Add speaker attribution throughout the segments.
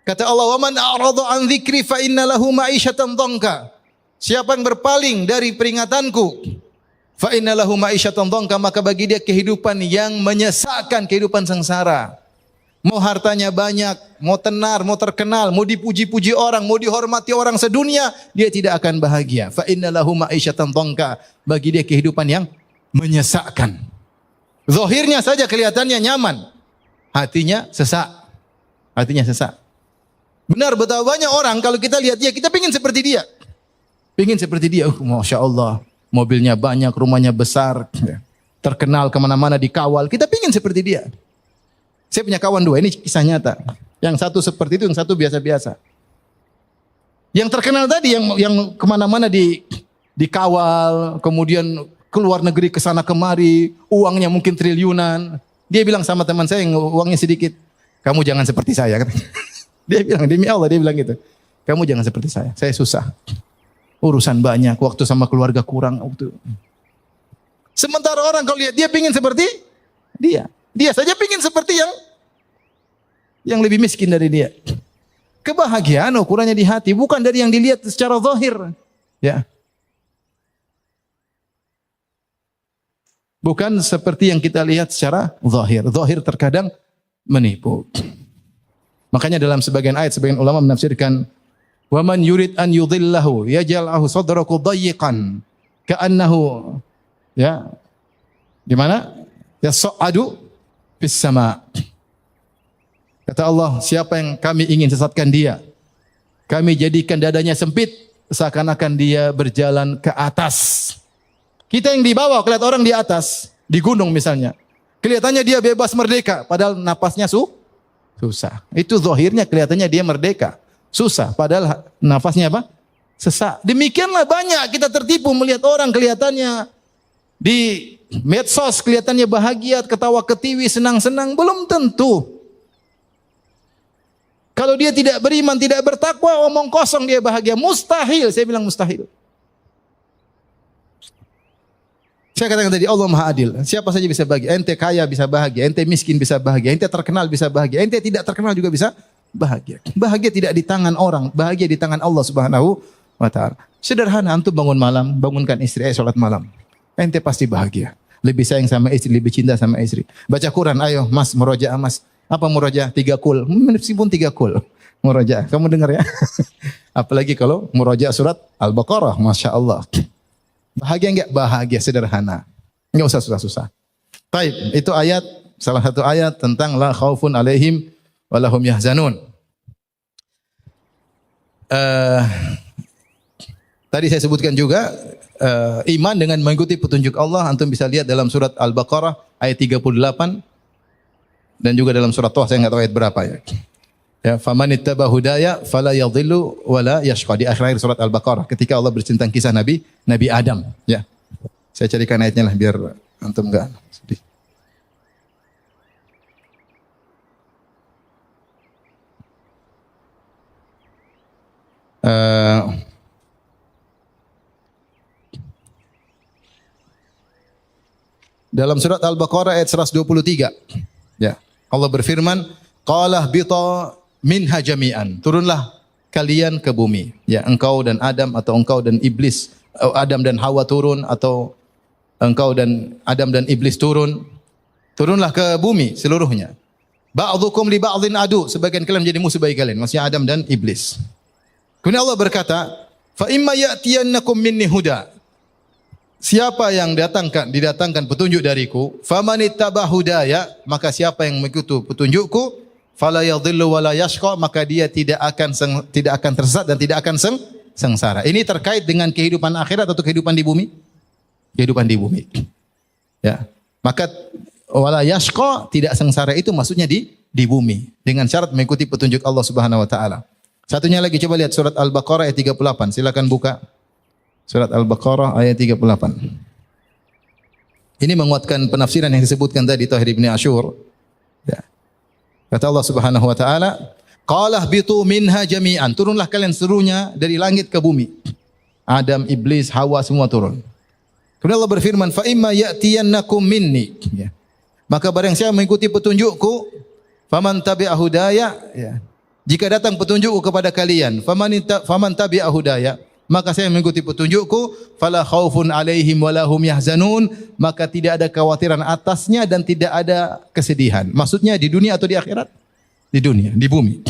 Speaker 1: Kata Allah, "Wa man a'rada an dzikri fa inna lahu ma'isyatan dhanka." Siapa yang berpaling dari peringatanku, fa inna lahu ma'isyatan dhanka, maka bagi dia kehidupan yang menyesakkan, kehidupan sengsara. Mau hartanya banyak, mau tenar, mau terkenal, mau dipuji-puji orang, mau dihormati orang sedunia, dia tidak akan bahagia. Fa inna lahu ma'isyatan dhanka, bagi dia kehidupan yang menyesakkan. Zahirnya saja kelihatannya nyaman, hatinya sesak. Hatinya sesak. Benar, betapa banyak orang kalau kita lihat dia, kita pingin seperti dia. Pingin seperti dia. Masya Allah, mobilnya banyak, rumahnya besar, terkenal kemana-mana, dikawal. Kita pingin seperti dia. Saya punya kawan dua, ini kisah nyata. Yang satu seperti itu, yang satu biasa-biasa. Yang terkenal tadi, yang kemana-mana dikawal, kemudian keluar negeri kesana kemari, uangnya mungkin triliunan. Dia bilang sama teman saya yang uangnya sedikit, kamu jangan seperti saya. Dia bilang, demi Allah dia bilang gitu. Kamu jangan seperti saya susah. Urusan banyak, waktu sama keluarga kurang. Waktu. Sementara orang kalau lihat dia pingin seperti dia. Dia saja pingin seperti yang lebih miskin dari dia. Kebahagiaan ukurannya di hati, bukan dari yang dilihat secara zahir. Ya. Bukan seperti yang kita lihat secara zahir. Zahir terkadang menipu. Makanya dalam sebagian ayat, sebagian ulama menafsirkan, "Wa man yurid an yudhillahu yaj'alhu sadrahu dayyiqan ka'annahu," ya. Di mana? "Yas'adu fis sama." Kata Allah, siapa yang kami ingin sesatkan dia, kami jadikan dadanya sempit seakan-akan dia berjalan ke atas. Kita yang di bawah kelihatan orang di atas, di gunung misalnya. Kelihatannya dia bebas merdeka, padahal napasnya susah. Itu zahirnya kelihatannya dia merdeka. Susah, padahal nafasnya apa? Sesak. Demikianlah banyak kita tertipu melihat orang kelihatannya di medsos kelihatannya bahagia, ketawa ketiwi, senang-senang. Belum tentu. Kalau dia tidak beriman, tidak bertakwa, omong kosong dia bahagia. Mustahil, saya bilang mustahil. Saya katakan tadi, Allah Maha Adil. Siapa saja bisa bahagia. Ente kaya bisa bahagia, ente miskin bisa bahagia, ente terkenal bisa bahagia, ente tidak terkenal juga bisa bahagia. Bahagia tidak di tangan orang, bahagia di tangan Allah Subhanahu wa taala. Sederhana, antum bangun malam, bangunkan istri, salat malam. Ente pasti bahagia. Lebih sayang sama istri, lebih cinta sama istri. Baca Quran, ayo Mas, murojaah Mas. Apa murojaah? 3 kul. Meskipun 3 kul. Murojaah. Kamu dengar ya? Apalagi kalau murojaah surat Al-Baqarah, Masya Allah. Bahagia enggak? Bahagia, sederhana. Enggak usah susah-susah. Baik, itu ayat, salah satu ayat tentang la khaufun alaihim wa lahum yahzanun. Tadi saya sebutkan juga iman dengan mengikuti petunjuk Allah. Antum bisa lihat dalam surat Al-Baqarah ayat 38 dan juga dalam surat Toh, saya enggak tahu ayat berapa ya. Ya, faman ittaba hudaya fala yadhillu wala yashqa, di akhir surat Al-Baqarah ketika Allah bercerita tentang kisah Nabi Adam, ya. Saya carikan ayatnya lah biar antum enggak sedih. Dalam surat Al-Baqarah ayat 123, ya. Allah berfirman, qala bita minha jami'an, turunlah kalian ke bumi, ya, engkau dan Adam atau engkau dan iblis, Adam dan Hawa turun, atau engkau dan Adam dan iblis turunlah ke bumi seluruhnya. Ba'dhukum li ba'dhin adu, sebagian kalian menjadi musuh bagi kalian, maksudnya Adam dan iblis. Kemudian Allah berkata, fa imma ya'tiyannakum minni huda, siapa yang didatangkan petunjuk dariku, famanittaba hudaya, maka siapa yang mengikuti petunjukku, fala yadhillu wala yashqa, maka dia tidak akan tersesat dan tidak akan sengsara. Ini terkait dengan kehidupan akhirat atau kehidupan di bumi? Kehidupan di bumi. Ya. Maka wala yashqa, tidak sengsara, itu maksudnya di bumi dengan syarat mengikuti petunjuk Allah Subhanahu wa taala. Satunya lagi, coba lihat surat Al-Baqarah ayat 38. Silakan buka. Surat Al-Baqarah ayat 38. Ini menguatkan penafsiran yang disebutkan tadi Tahir bin Asyur. Ya. Kata Allah Subhanahu wa taala, qala bitu minha jami'an, turunlah kalian seluruhnya dari langit ke bumi. Adam, iblis, Hawa semua turun. Kemudian Allah berfirman, fa imma ya'tiyannakum minni, ya. Maka barang siapa mengikuti petunjukku, faman tabi'a hudaya, ya. jika datang petunjukku kepada kalian, faman tabi'a hudaya, maka saya mengikuti petunjukku, fala khaufun alaihim wala hum yahzanun, maka tidak ada kekhawatiran atasnya dan tidak ada kesedihan. Maksudnya di dunia atau di akhirat? Di dunia, di bumi.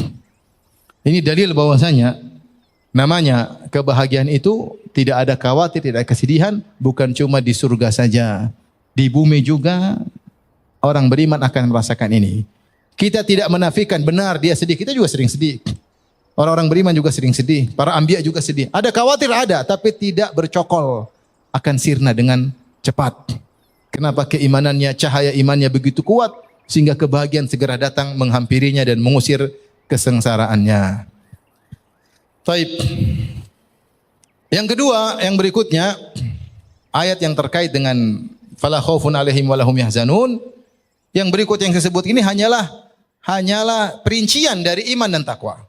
Speaker 1: Ini dalil bahwasanya namanya kebahagiaan itu tidak ada khawatir, tidak ada kesedihan, bukan cuma di surga saja. Di bumi juga orang beriman akan merasakan ini. Kita tidak menafikan benar dia sedih, kita juga sering sedih. Orang-orang beriman juga sering sedih, para anbiya juga sedih. Ada khawatir ada, tapi tidak bercokol, akan sirna dengan cepat. Kenapa? Keimanannya, cahaya imannya begitu kuat sehingga kebahagiaan segera datang menghampirinya dan mengusir kesengsaraannya. Taib. Yang kedua, yang berikutnya ayat yang terkait dengan fala khaufun alaihim wala hum yahzanun. Yang berikut yang saya sebut ini hanyalah perincian dari iman dan takwa.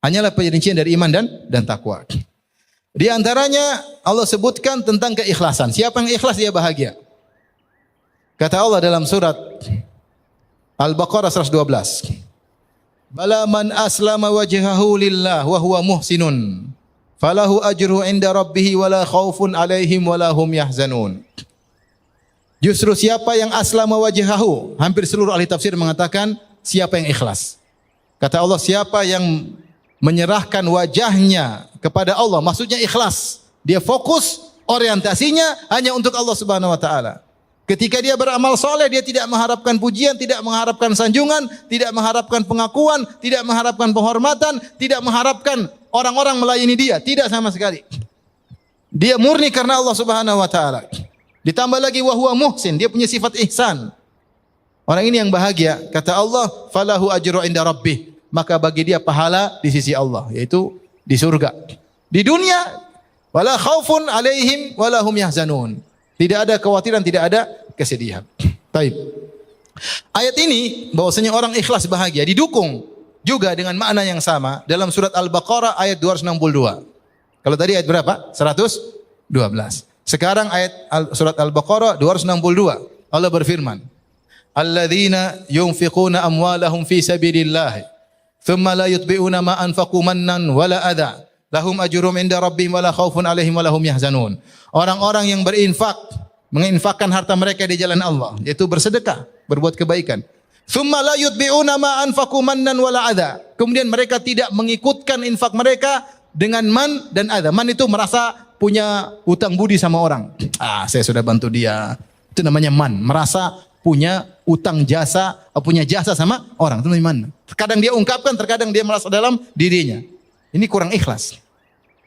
Speaker 1: Hanyalah perincian dari iman dan takwa. Di antaranya Allah sebutkan tentang keikhlasan. Siapa yang ikhlas dia bahagia. Kata Allah dalam surat Al-Baqarah 112. Bala man aslama wajhahu lillah wa huwa muhsinun falahu ajruhu inda rabbih wala khaufun alaihim wala hum yahzanun. Justru siapa yang aslama wajhahu, hampir seluruh ahli tafsir mengatakan siapa yang ikhlas. Kata Allah, siapa yang menyerahkan wajahnya kepada Allah, maksudnya ikhlas. Dia fokus orientasinya hanya untuk Allah Subhanahu wa taala. Ketika dia beramal soleh, dia tidak mengharapkan pujian, tidak mengharapkan sanjungan, tidak mengharapkan pengakuan, tidak mengharapkan penghormatan, tidak mengharapkan orang-orang melayani dia, tidak sama sekali. Dia murni karena Allah Subhanahu wa taala. Ditambah lagi wa huwa muhsin, dia punya sifat ihsan. Orang ini yang bahagia. Kata Allah, falahu ajru inda rabbih, maka bagi dia pahala di sisi Allah, yaitu di surga. Di dunia wala khaufun alaihim wala hum yahzanun. Tidak ada kekhawatiran, tidak ada kesedihan. Baik. Ayat ini bahwasanya orang ikhlas bahagia didukung juga dengan makna yang sama dalam surat Al-Baqarah ayat 262. Kalau tadi ayat berapa? 112. Sekarang ayat surat Al-Baqarah 262. Allah berfirman, "Alladzina yunfiquna amwalahum fi sabilillah, thumma la yutbi'una ma anfaqu mannan wala adha, lahum ajrum inda rabbihim wala khaufun alaihim wala hum yahzanun." Orang-orang yang berinfak, menginfakkan harta mereka di jalan Allah, yaitu bersedekah, berbuat kebaikan. Thumma la yutbi'una ma anfaqu mannan wala adha. Kemudian mereka tidak mengikutkan infak mereka dengan man dan adha. Man itu merasa punya utang budi sama orang. Saya sudah bantu dia. Itu namanya man. Merasa punya utang jasa, punya jasa sama orang. Itu namanya man. Terkadang dia ungkapkan, terkadang dia merasa dalam dirinya. Ini kurang ikhlas.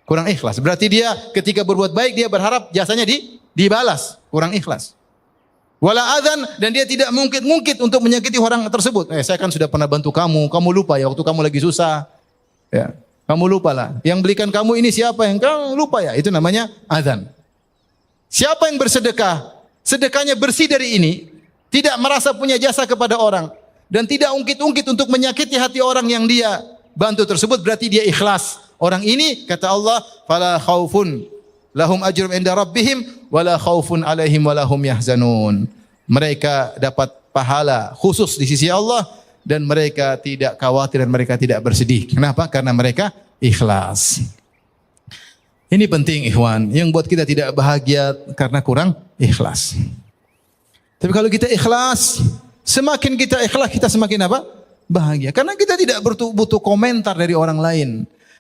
Speaker 1: Kurang ikhlas. Berarti dia ketika berbuat baik, dia berharap jasanya dibalas. Kurang ikhlas. Wala adzan, dan dia tidak mungkit-mungkit untuk menyakiti orang tersebut. Saya kan sudah pernah bantu kamu. Kamu lupa ya waktu kamu lagi susah. Ya. Kamu lupa lah. Yang belikan kamu ini siapa? Yang kamu lupa ya. Itu namanya adzan. Siapa yang bersedekah, sedekahnya bersih dari ini, tidak merasa punya jasa kepada orang, dan tidak ungkit-ungkit untuk menyakiti hati orang yang dia bantu tersebut, berarti dia ikhlas. Orang ini, kata Allah, fala khaufun lahum ajrum inda rabbihim wala khaufun alaihim wala hum yahzanun. Mereka dapat pahala khusus di sisi Allah, dan mereka tidak khawatir dan mereka tidak bersedih. Kenapa? Karena mereka ikhlas. Ini penting ikhwan, yang buat kita tidak bahagia karena kurang ikhlas. Tapi kalau kita ikhlas, semakin kita ikhlas, kita semakin apa? Bahagia. Karena kita tidak butuh komentar dari orang lain,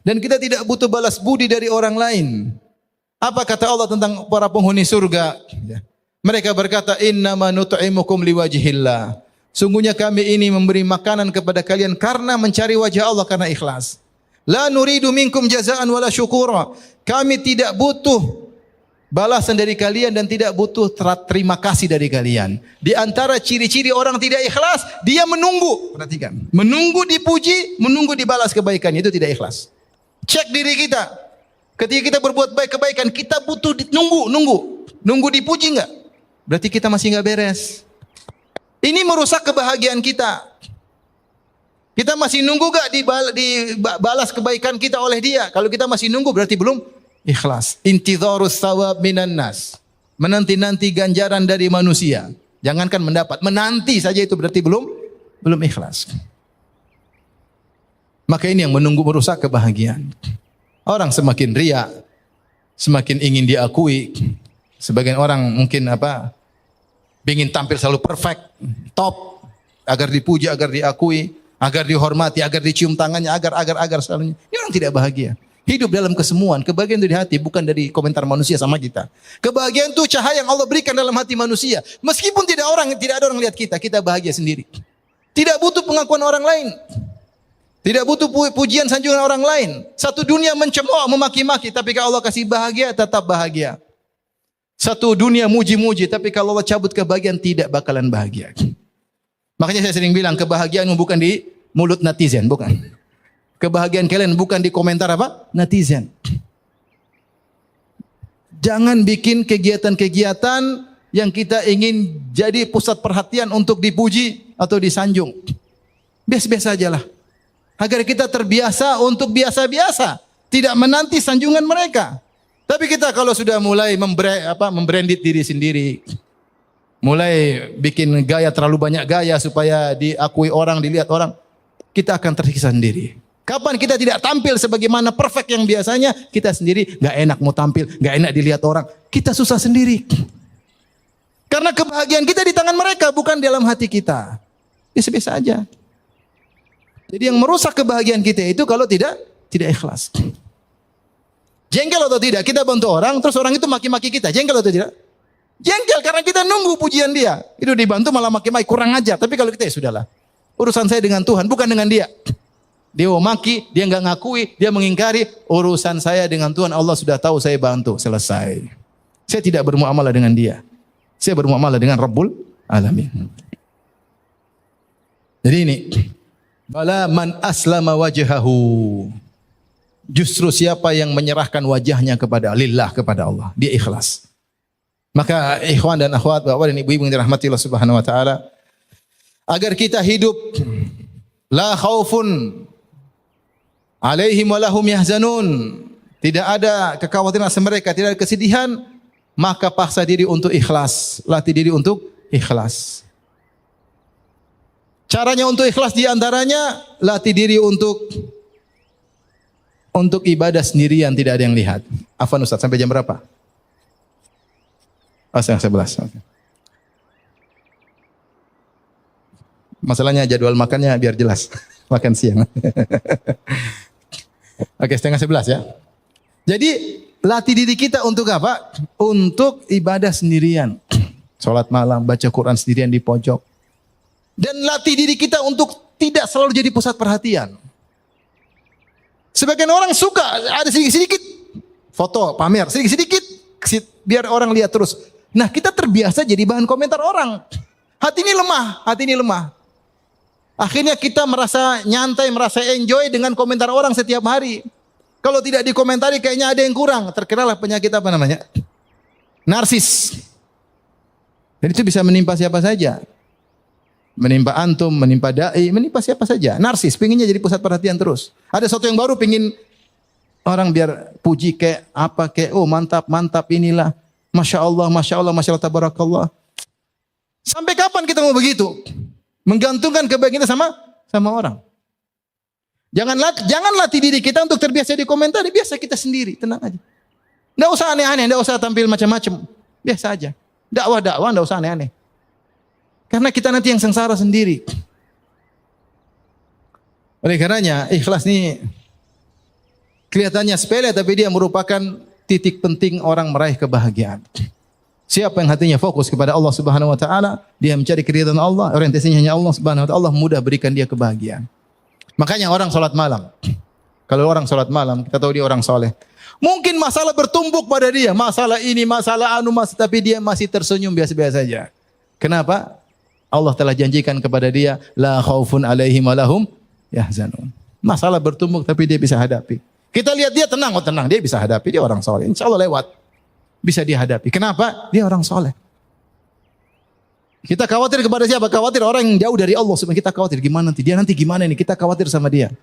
Speaker 1: dan kita tidak butuh balas budi dari orang lain. Apa kata Allah tentang para penghuni surga? Mereka berkata, innama nut'imukum liwajhillah. Sungguhnya kami ini memberi makanan kepada kalian karena mencari wajah Allah, karena ikhlas. La nuridu minkum jazaan wala syukura. Kami tidak butuh balasan dari kalian dan tidak butuh terima kasih dari kalian. Di antara ciri-ciri orang tidak ikhlas, dia menunggu. Perhatikan. Menunggu dipuji, menunggu dibalas kebaikan. Itu tidak ikhlas. Cek diri kita. Ketika kita berbuat baik kebaikan, kita butuh nunggu dipuji enggak? Berarti kita masih enggak beres. Ini merusak kebahagiaan kita. Kita masih nunggu gak dibalas kebaikan kita oleh dia? Kalau kita masih nunggu berarti belum ikhlas. Intidharus thawab minan nas. Menanti-nanti ganjaran dari manusia. Jangankan mendapat, menanti saja itu berarti belum ikhlas. Maka ini yang menunggu merusak kebahagiaan. Orang semakin riya, semakin ingin diakui. Sebagian orang mungkin ingin tampil selalu perfect, top, agar dipuji, agar diakui, agar dihormati, agar dicium tangannya, agar selalu. Ini orang tidak bahagia. Hidup dalam kesemuan, kebahagiaan itu di hati, bukan dari komentar manusia sama kita. Kebahagiaan itu cahaya yang Allah berikan dalam hati manusia. Meskipun tidak ada orang lihat kita, kita bahagia sendiri. Tidak butuh pengakuan orang lain. Tidak butuh pujian sanjungan orang lain. Satu dunia mencemooh, memaki-maki, tapi kalau Allah kasih bahagia, tetap bahagia. Satu dunia muji-muji, tapi kalau Allah cabut kebahagiaan, tidak bakalan bahagia. Makanya saya sering bilang, kebahagiaan bukan di mulut netizen, bukan. Kebahagiaan kalian bukan di komentar netizen. Jangan bikin kegiatan-kegiatan yang kita ingin jadi pusat perhatian untuk dipuji atau disanjung. Biasa-biasa aja lah. Agar kita terbiasa untuk biasa-biasa, tidak menanti sanjungan mereka. Tapi kita kalau sudah mulai membranded diri sendiri, mulai bikin gaya terlalu banyak gaya supaya diakui orang, dilihat orang, kita akan tersiksa sendiri. Kapan kita tidak tampil sebagaimana perfect yang biasanya, kita sendiri nggak enak mau tampil, nggak enak dilihat orang, kita susah sendiri. Karena kebahagiaan kita di tangan mereka, bukan dalam hati kita. Biasa-biasa aja. Jadi yang merusak kebahagiaan kita itu kalau tidak ikhlas. Jengkel atau tidak, kita bantu orang, terus orang itu maki-maki kita, jengkel atau tidak? Jengkel karena kita nunggu pujian dia. Itu dibantu malah maki-maki, kurang ajar. Tapi kalau kita ya sudahlah. Urusan saya dengan Tuhan, bukan dengan dia. Dia mau maki, dia nggak ngakui, dia mengingkari. Urusan saya dengan Tuhan, Allah sudah tahu, saya bantu, selesai. Saya tidak bermuamalah dengan dia. Saya bermuamalah dengan Rabbul Alamin. Jadi ini, bala man aslama wajhahu. Justru siapa yang menyerahkan wajahnya kepada lillah, kepada Allah, dia ikhlas. Maka ikhwan dan akhwat, bapak dan ibu-ibu yang dirahmati Allah Subhanahu wa taala, agar kita hidup la khaufun alaihim walahum yahzanun. Tidak ada kekhawatiran atas mereka, tidak ada kesedihan, maka paksa diri untuk ikhlas, latih diri untuk ikhlas. Caranya untuk ikhlas di antaranya latih diri untuk ibadah sendirian, tidak ada yang lihat. Afwan Ustaz, sampai jam berapa? Setengah 11. Okay. Masalahnya jadwal makannya biar jelas. Makan siang. Oke, setengah 11 ya. Jadi latih diri kita untuk apa? Untuk ibadah sendirian. Salat malam, baca Quran sendirian di pojok. Dan latih diri kita untuk tidak selalu jadi pusat perhatian. Sebagian orang suka ada sedikit-sedikit foto, pamer, sedikit-sedikit biar orang lihat terus. Nah, kita terbiasa jadi bahan komentar orang. Hati ini lemah. Akhirnya kita merasa nyantai, merasa enjoy dengan komentar orang setiap hari. Kalau tidak dikomentari kayaknya ada yang kurang. Terkenalah penyakit apa namanya? Narsis. Dan itu bisa menimpa siapa saja. Menimpa antum, menimpa dai, menimpa siapa saja. Narsis, pengennya jadi pusat perhatian terus. Ada sesuatu yang baru, pengen orang biar puji kayak apa, kayak oh mantap inilah. Masya Allah, tabarakallah. Sampai kapan kita mau begitu? Menggantungkan kebahagiaan kita sama orang. Jangan latih diri kita untuk terbiasa dikomentari, biasa kita sendiri, tenang aja. Enggak usah aneh-aneh, enggak usah tampil macam-macam. Biasa aja. Dakwah enggak usah aneh-aneh. Karena kita nanti yang sengsara sendiri. Oleh karenanya, ikhlas ini kelihatannya sepele tapi dia merupakan titik penting orang meraih kebahagiaan. Siapa yang hatinya fokus kepada Allah Subhanahu wa taala, dia mencari keridhaan Allah, orientasinya hanya Allah Subhanahu wa taala, Allah mudah berikan dia kebahagiaan. Makanya orang salat malam. Kalau orang salat malam, kita tahu dia orang soleh. Mungkin masalah bertumbuk pada dia, masalah ini, masalah tapi dia masih tersenyum biasa-biasa saja. Kenapa? Allah telah janjikan kepada dia, la khaufun alaihim walahum yahzanun. Masalah bertumbuk tapi dia bisa hadapi. Kita lihat dia tenang, dia bisa hadapi, dia orang soleh. Insya Allah lewat. Bisa dihadapi. Kenapa? Dia orang soleh. Kita khawatir kepada siapa? Khawatir orang yang jauh dari Allah. Kita khawatir gimana nanti? Dia nanti gimana ini? Kita khawatir sama dia.